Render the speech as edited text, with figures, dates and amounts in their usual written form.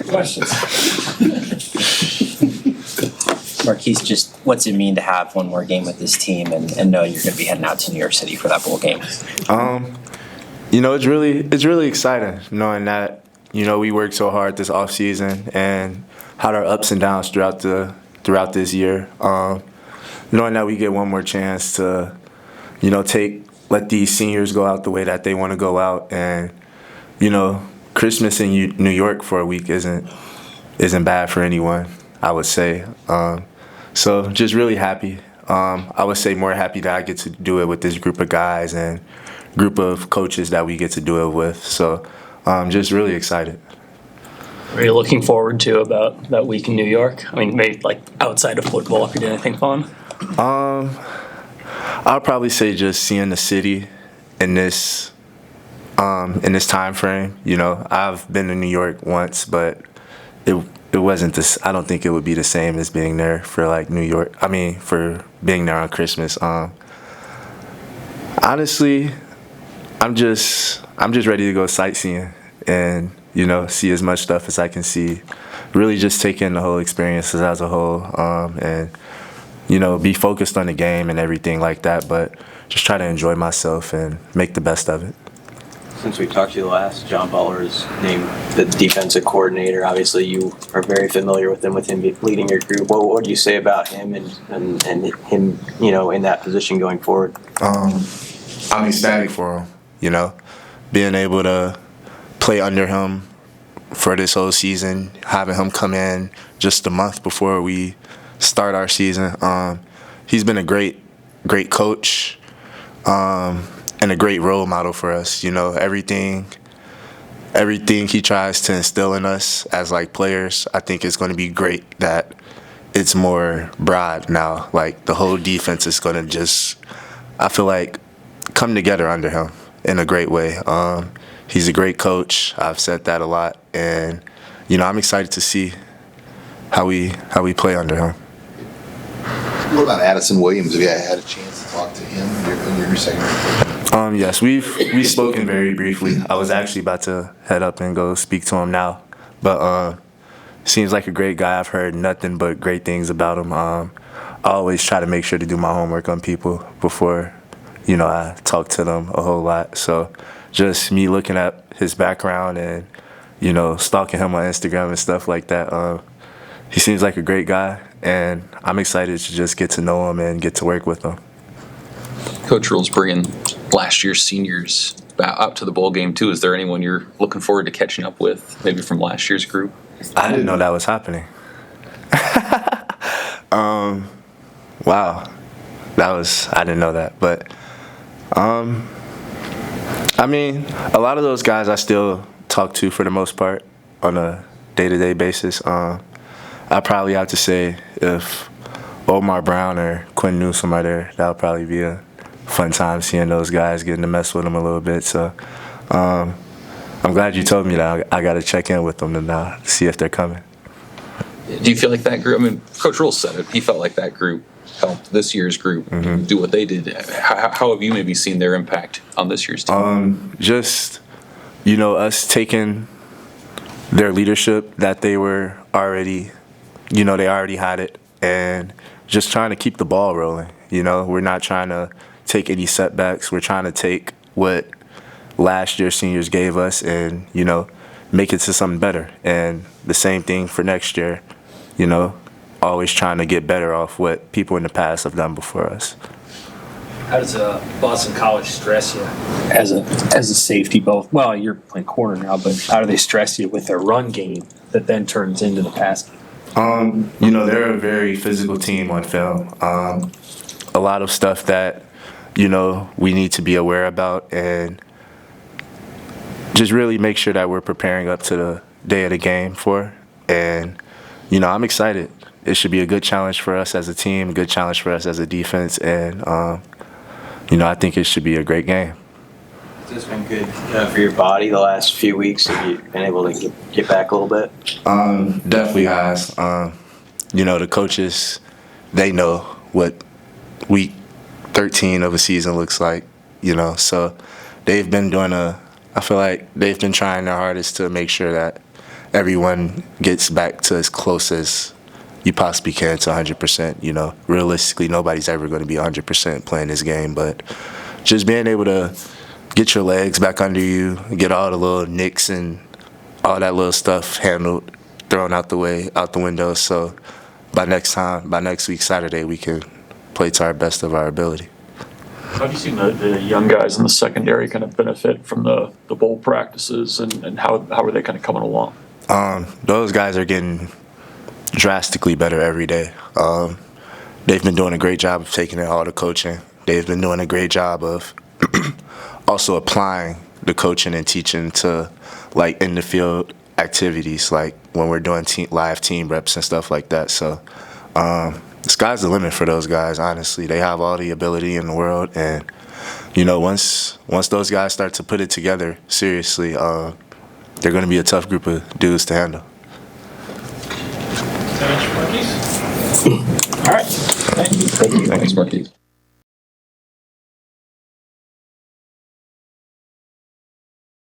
Questions? Marques, just what's it mean to have one more game with this team and know you're going to be heading out to New York City for that bowl game? It's really exciting knowing that, we worked so hard this off season and had our ups and downs throughout this year. Knowing that we get one more chance to, let these seniors go out the way that they want to go out, and Christmas in New York for a week isn't bad for anyone, I would say. So just really happy. I would say more happy that I get to do it with this group of guys and group of coaches that we get to do it with. So just really excited. What are you looking forward to about that week in New York? I mean, maybe like outside of football, if you did anything fun? I'll probably say just seeing the city in this time frame. I've been to New York once, but it wasn't this. I don't think it would be the same as being there for like New York. I mean, for being there on Christmas. Honestly, I'm just ready to go sightseeing and see as much stuff as I can see. Really, just take in the whole experiences as a whole, and be focused on the game and everything like that. But just try to enjoy myself and make the best of it. Since we talked to you last, John Butler is named the defensive coordinator. Obviously, you are very familiar with him leading your group. What do you say about him and him, in that position going forward? I'm ecstatic for him, being able to play under him for this whole season, having him come in just a month before we start our season. He's been a great coach. And a great role model for us. Everything he tries to instill in us as like players, I think it's going to be great that it's more broad now. Like the whole defense is going to just, I feel like, come together under him in a great way. He's a great coach. I've said that a lot, and I'm excited to see how we play under him. What about Addison Williams? Have you had a chance to talk to him in your segment? Yes, we've spoken very briefly. I was actually about to head up and go speak to him now, but seems like a great guy. I've heard nothing but great things about him. I always try to make sure to do my homework on people before, I talk to them a whole lot. So just me looking at his background and, stalking him on Instagram and stuff like that, he seems like a great guy, and I'm excited to just get to know him and get to work with him. Coach Rule's bringing last year's seniors out to the bowl game too. Is there anyone you're looking forward to catching up with, maybe from last year's group? I didn't know that was happening. Wow, I didn't know that. But I mean, a lot of those guys I still talk to for the most part on a day-to-day basis. I probably have to say if Omar Brown or Quinn Newsome are there, that'll probably be a fun time seeing those guys, getting to mess with them a little bit. So I'm glad you told me that. I got to check in with them to see if they're coming. Do you feel like that group, I mean, Coach Rule said it, he felt like that group helped this year's group do what they did. How have you maybe seen their impact on this year's team? Just, us taking their leadership that they were already, they already had it, and just trying to keep the ball rolling. We're not trying to take any setbacks. We're trying to take what last year's seniors gave us and, make it to something better. And the same thing for next year, always trying to get better off what people in the past have done before us. How does Boston College stress you? As a safety, both. Well, you're playing corner now, but how do they stress you with their run game that then turns into the pass game? They're a very physical team on film. A lot of stuff that, we need to be aware about and just really make sure that we're preparing up to the day of the game for. And, I'm excited. It should be a good challenge for us as a team, a good challenge for us as a defense, and, I think it should be a great game. Has this been good for your body the last few weeks? Have you been able to get back a little bit? Definitely has. The coaches, they know what week 13 of a season looks like, so they've been doing a I feel like they've been trying their hardest to make sure that everyone gets back to as close as you possibly can to 100%. You know, realistically, nobody's ever going to be 100% playing this game, but just being able to get your legs back under you, get all the little nicks and all that little stuff handled, thrown out the way, out the window. So by next week, Saturday, we can play to our best of our ability. How have you seen the young guys in the secondary kind of benefit from the bowl practices, and how are they kind of coming along? Those guys are getting drastically better every day. They've been doing a great job of taking in all the coaching. They've been doing a great job of also applying the coaching and teaching to like in the field activities, like when we're doing live team reps and stuff like that. So the sky's the limit for those guys. Honestly, they have all the ability in the world, and you know, once those guys start to put it together seriously, they're going to be a tough group of dudes to handle. Thanks, Marques. All right. Thank you. Thanks, Marques.